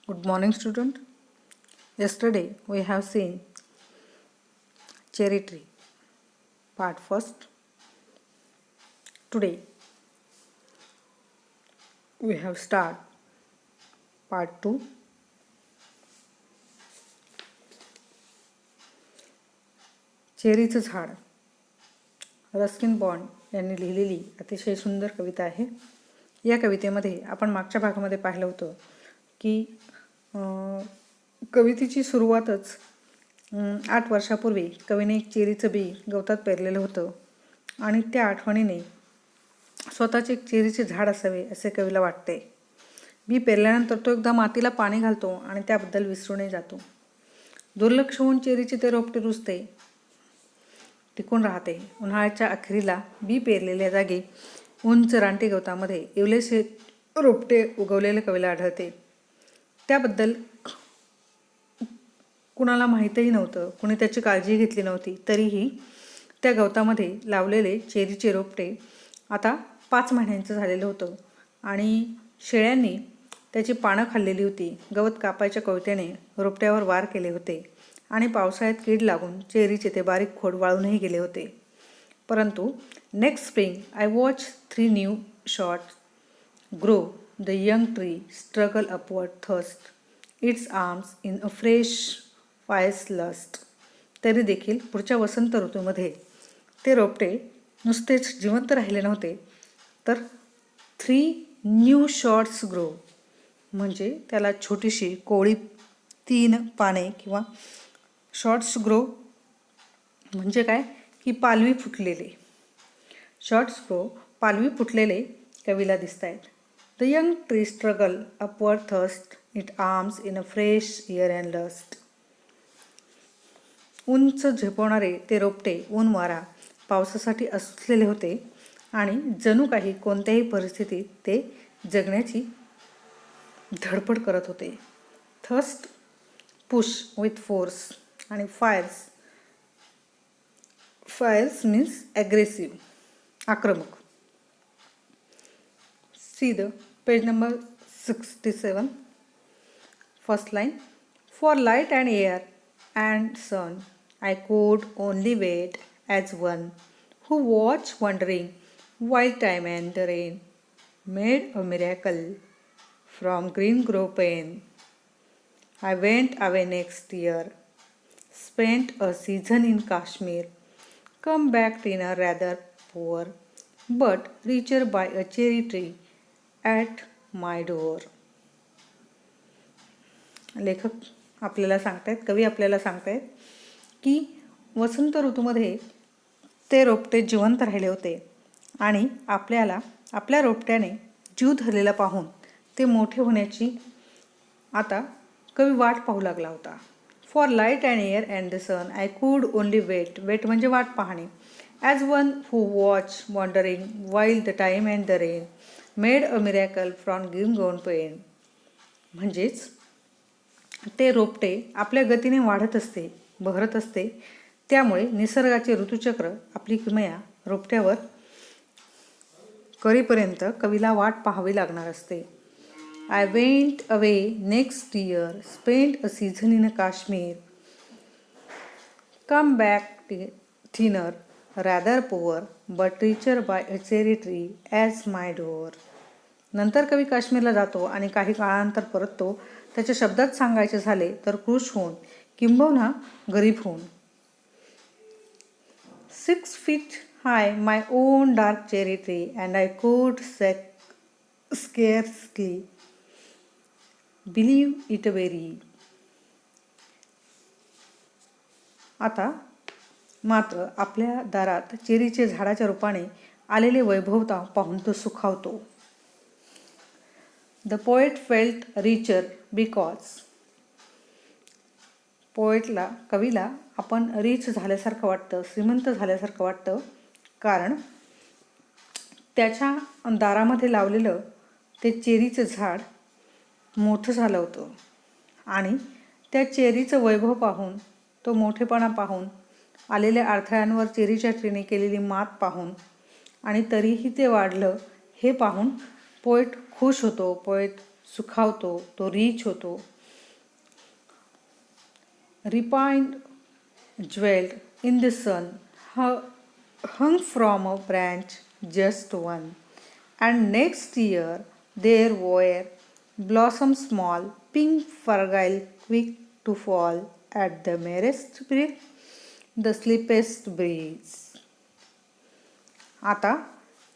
Good morning, student. Yesterday we have seen cherry tree, part first. Today we have start part 2. चेरीचं झाड. Ruskin bond यांनी लिहिलेली अतिशय सुंदर कविता आहे. या कवितेमध्ये आपण मागच्या भागामध्ये पाहिलं होतं की कवितेची सुरुवातच 8 वर्षापूर्वी कवीने एक चेरीचं बी गवतात पेरलेलं होतं आणि त्या आठवणीने स्वतःचे एक चेरीचे झाड असावे असे कवीला वाटते. बी पेरल्यानंतर तो एकदा मातीला पाणी घालतो आणि त्याबद्दल विसरूनही जातो. दुर्लक्ष होऊन चेरीचे ते रोपटे रुजते, टिकून राहते. उन्हाळ्याच्या अखेरीला बी पेरलेल्या जागी उंच रानटी गवतामध्ये एवढेसे रोपटे उगवलेले कवीला आढळते. त्याबद्दल कुणाला माहीतही नव्हतं, कुणी त्याची काळजी घेतली नव्हती. तरीही त्या गवतामध्ये लावलेले चेरीचे रोपटे आता 5 महिन्यांचं झालेलं होतं आणि शेळ्यांनी त्याची पानं खाल्लेली होती. गवत कापायच्या कवट्याने रोपट्यावर वार केले होते आणि पावसाळ्यात कीड लागून चेरीचे ते बारीक खोड वाळूनही गेले होते. परंतु next spring I watch 3 new shoots grow the young tree struggle upward thrust its arms in a fresh fierce lust. तरी देखील पुढच्या वसंत ऋतूमध्ये ते रोपटे नुसतेच जिवंत राहिले नव्हते, तर 3 न्यू शॉट्स ग्रो म्हणजे त्याला छोटीशी कोवळी 3 पाने किंवा शॉर्ट्स ग्रो म्हणजे काय की पालवी फुटलेले. शॉर्ट्स ग्रो पालवी फुटलेले कवीला दिसत आहेत. The young tree struggle upward thrust its arms in a fresh air and lust. उंच झेपवणारे ते रोपटे ऊन वारा पावसासाठी असलेले होते आणि जणू काही कोणत्याही परिस्थितीत ते जगण्याची धडपड करत होते. थर्स्ट पुश विथ फोर्स आणि फायर्स मीन्स ॲग्रेसिव्ह, आक्रमक. See the page number 67. First line. For light and air and sun I could only wait as one who watched wondering while time and the rain made a miracle from green grove pane. I went away next year, spent a season in Kashmir, come back thinner rather poor, but richer by a cherry tree at my door. लेखक आपल्याला सांगतायत, कवी आपल्याला सांगतायत की वसंत ऋतूमध्ये ते रोपटे जिवंत राहिले होते आणि आपल्या रोपट्याने जीव धरलेला पाहून ते मोठे होण्याची आता कवी वाट पाहू लागला होता. For light and air and the sun I could only wait म्हणजे वाट पाहणे. As one who watch wondering while the time and the rain made a miracle from green grown pain. म्हणजेच ते रोपटे आपल्या गतीने वाढत असते, बहरत असते. त्यामुळे निसर्गाचे ऋतुचक्र आपली किमया रोपट्यावर करीपर्यंत कवीला वाट पाहावी लागणार असते. I went away next year, spent a season in Kashmir, come back thinner rather poor but richer by a cherry tree as my door. नंतर कवी काश्मीरला जातो आणि काही काळानंतर परततो. त्याच्या शब्दात सांगायचे झाले तर कृश होऊन, किंबहुना गरीब होऊन. 6 feet high, my own dark cherry tree, and I could scarcely believe it very. आता मात्र आपल्या दारात चेरीचे झाडाच्या रूपाने आलेले वैभव पाहून तो सुखावतो. The poet felt richer because कवीला आपण रिच झाल्यासारखं वाटतं, श्रीमंत झाल्यासारखं वाटतं, कारण त्याच्या दारामध्ये लावलेलं ते चेरीचं झाड मोठं झालं होतं आणि त्या चेरीचं वैभव पाहून, तो मोठेपणा पाहून, आलेल्या अडथळ्यांवर चेरीच्या ट्रीने केलेली मात पाहून आणि तरीही ते वाढलं हे पाहून पोएट खुश होतो, पोएट सुखावतो, तो रिच होतो. refined, jeweled in the sun, hung from a branch just one. And next year there were blossoms small, pink, fragile, quick to fall at the merest breath, the slightest breeze. आता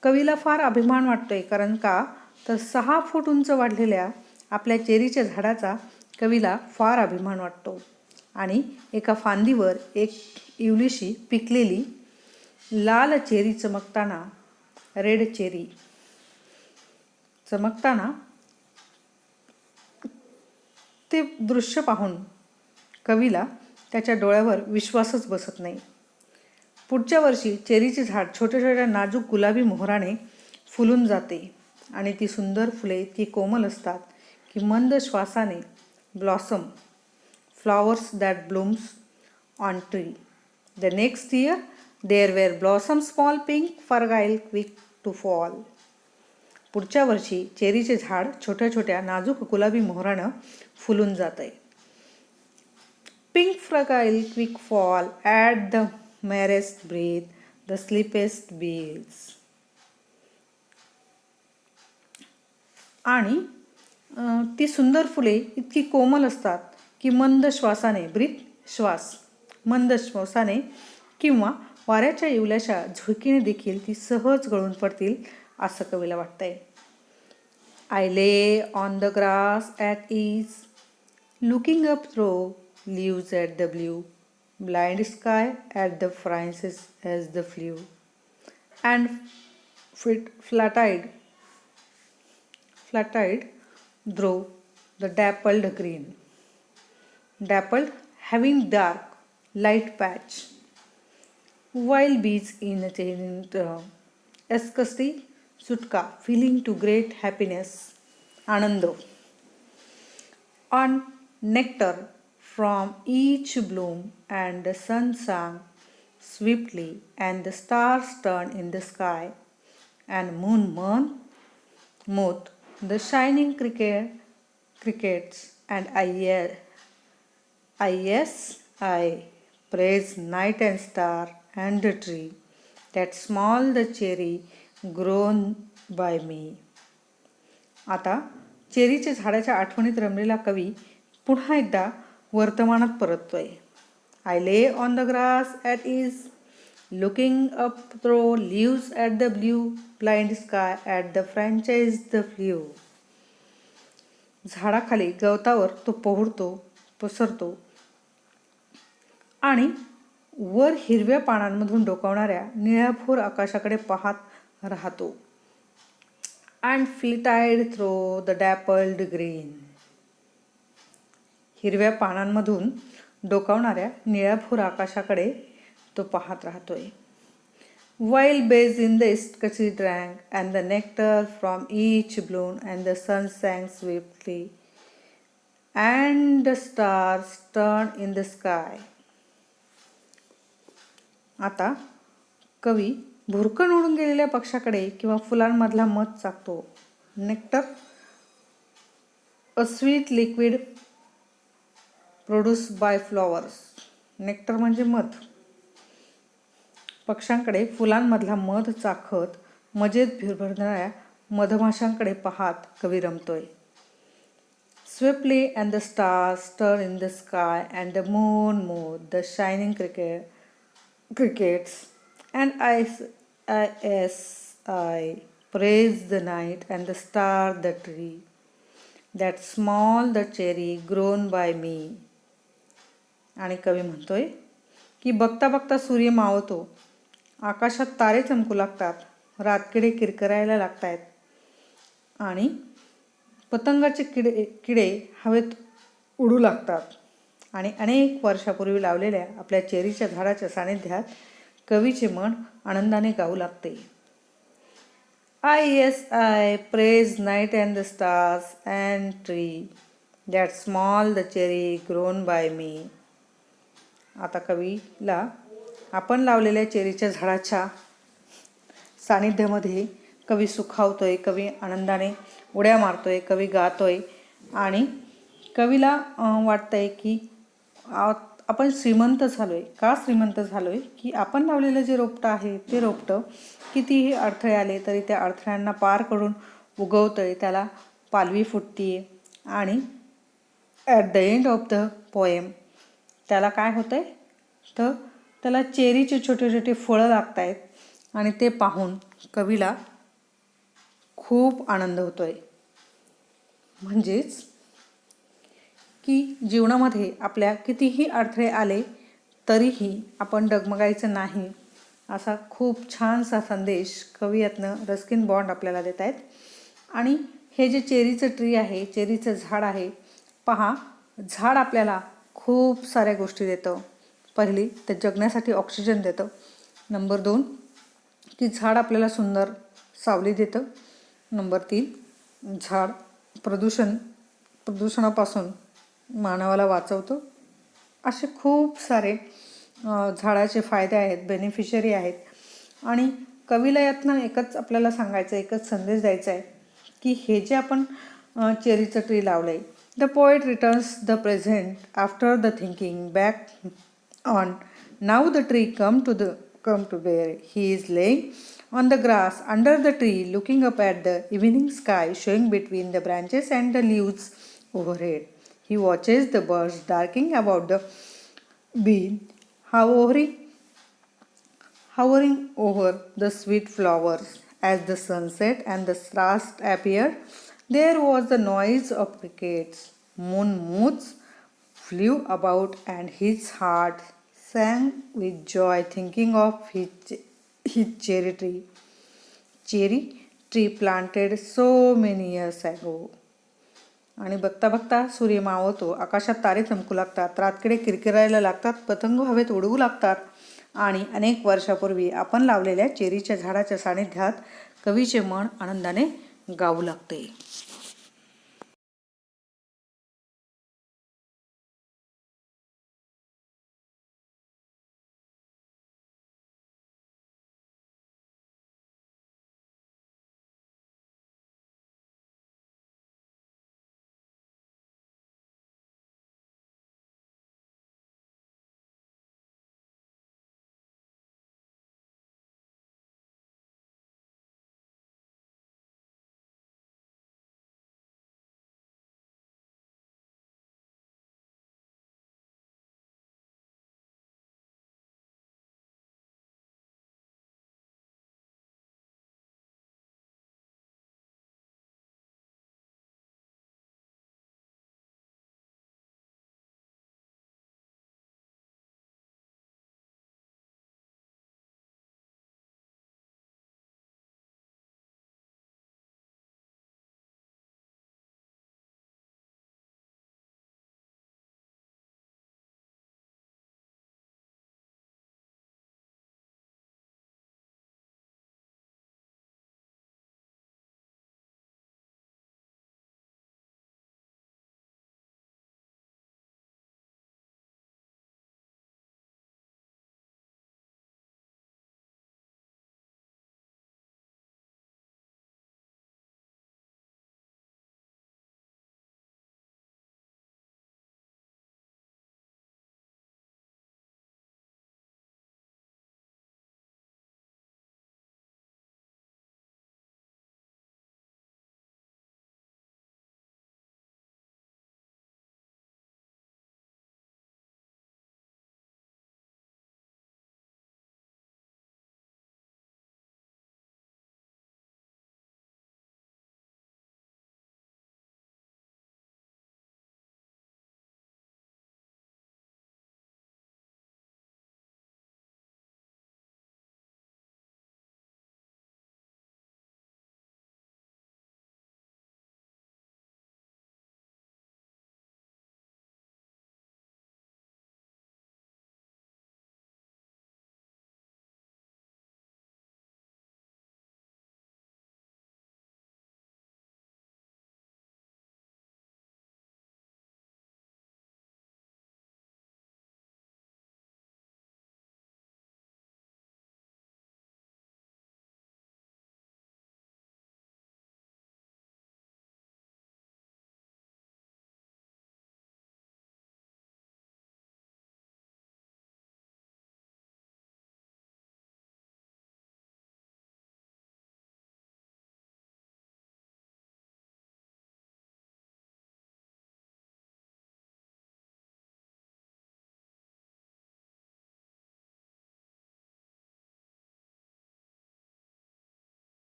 कवीला फार अभिमान वाटतोय, कारण का तर 6 फूट उंच वाढलेल्या आपल्या चेरीच्या झाडाचा कवीला फार अभिमान वाटतो. आणि एका फांदीवर एक इवलीशी पिकलेली लाल चेरी चमकताना, रेड चेरी चमकताना ते दृश्य पाहून कवीला त्याच्या डोळ्यावर विश्वासच बसत नाही. पुढच्या वर्षी चेरीचे झाड छोट्या छोट्या नाजूक गुलाबी मोहराने फुलून जाते आणि ती सुंदर फुले इतकी कोमल असतात की मंद श्वासाने blossom, flowers that blooms on tree. The next year there were blossom small, pink, fragile, quick to fall. पुढच्या वर्षी चेरीचे झाड छोट्या छोट्या नाजूक गुलाबी मोहरानं फुलून जाते. Pink, fragile, quick fall at the merest breath, the sleepiest bees. आणि ती सुंदर फुले इतकी कोमल असतात की मंद श्वासाने, ब्रीथ श्वास, मंद श्वासाने किंवा वाऱ्याच्या इवल्याशा झुळकीने देखील ती सहज गळून पडतील असं कवीला वाटतंय. I lay on the grass at ease, looking up through leaves at the blue, blind sky at the Francis as the flew, and flat-eyed through the dappled green, dappled having dark light patch, while bees in ecstasy sutka, feeling to great happiness, anando, on nectar from each bloom, and the sun sang swiftly, and the stars turned in the sky, and moon moth, the shining crickets, and I praise night and star and the tree, that small the cherry grown by me. आता चेरीच्या झाडाच्या आठवणीत रमलेला कवी पुन्हा एकदा वर्तमानात परततोय. I lay on the grass at ease, looking up through leaves at the blue, blind sky at the franchise the flue. झाडाखाली गवतावर तो पोहडतो, पसरतो आणि वर हिरव्या पानांमधून डोकावणाऱ्या निळ्याभोर आकाशाकडे पाहत राहतो. And flitted through the dappled green. हिरव्या पानांमधून डोकावणाऱ्या निळ्याभोर आकाशाकडे तो पाहत राहतोय. While bees in the ecstasy drank, and the nectar from each bloom, and the sun sang swiftly, and the stars turned in the sky. आता कवी भुरकण उडून गेलेल्या पक्षाकडे किंवा फुलांमधला मध चाकतो. Nectar, a sweet liquid produce by flowers. Nectar म्हणजे मध. पक्ष्यांकडे फुलांमधला मध चाखत मजेत भिरभरणाऱ्या मधमाशांकडे पाहत कवी रमतोय. Swiftly and the stars turn in the sky, and the moon move, the shining crickets, and I praise the night and the star, the tree, that small the cherry grown by me. आणि कवी म्हणतोय की बघता बघता सूर्य मावळतो, आकाशात तारे चमकू लागतात, रातकिडे किरकिरायला लागतायत आणि पतंगाचे किडे हवेत उडू लागतात. आणि अनेक वर्षापूर्वी लावलेल्या आपल्या चेरीच्या झाडाच्या सानिध्यात कवीचे मन आनंदाने गाऊ लागते. I praise night and the stars and tree, that small the cherry grown by me. आता कवीला आपण लावलेल्या चेरीच्या झाडाच्या सानिध्यामध्ये कवी सुखावतोय, कवी आनंदाने उड्या मारतोय, कवी गातोय आणि कवीला वाटतंय की आपण श्रीमंत झालो आहे. का श्रीमंत झालो आहे की आपण लावलेलं जे रोपटं आहे ते रोपटं कितीही अडथळे आले तरी त्या अडथळ्यांना पार करून उगवतं आहे, त्याला पालवी फुटते आहे. आणि at the end of the poem त्याला काय होतं आहे तर त्याला चेरीचे छोटे छोटे फळं लागत आहेत आणि ते पाहून कवीला खूप आनंद होतो आहे. म्हणजेच की जीवनामध्ये आपल्या कितीही अडथळे आले तरीही आपण डगमगायचं नाही, असा खूप छानसा संदेश कवी यातनं रस्किन बॉन्ड आपल्याला देत आहेत. आणि हे जे चेरीचं ट्री आहे, चेरीचं झाड आहे, पहा, झाड आपल्याला खूप साऱ्या गोष्टी देतं. पहिली तर जगण्यासाठी ऑक्सिजन देतं. नंबर 2 की झाड आपल्याला सुंदर सावली देतं. नंबर 3 झाड प्रदूषणापासून मानवाला वाचवतो. असे खूप सारे झाडाचे फायदे आहेत, बेनिफिशरी आहेत. आणि कवीला यातनं एकच आपल्याला सांगायचं, एकच संदेश द्यायचा आहे की हे जे आपण चेरीचं ट्री लावलं आहे, the poet returns the present after the thinking back on now the tree come to bear. He is laying on the grass under the tree looking up at the evening sky showing between the branches and the leaves overhead. He watches the birds darting about the bean, hovering over the sweet flowers. As the sun set and the stars appeared, there was the noise of crickets. Moths flew about and his heart sang with joy thinking of his cherry tree planted so many years ago. आणि बघता बघता सूर्य मावळतो, आकाशात तारे चमकू लागतात, रातकिडे किरकिरायला लागतात, पतंग हवेत उडवू लागतात आणि अनेक वर्षापूर्वी आपण लावलेल्या चेरीच्या झाडाच्या सानिध्यात कवीचे मन आनंदाने गाऊ लागते.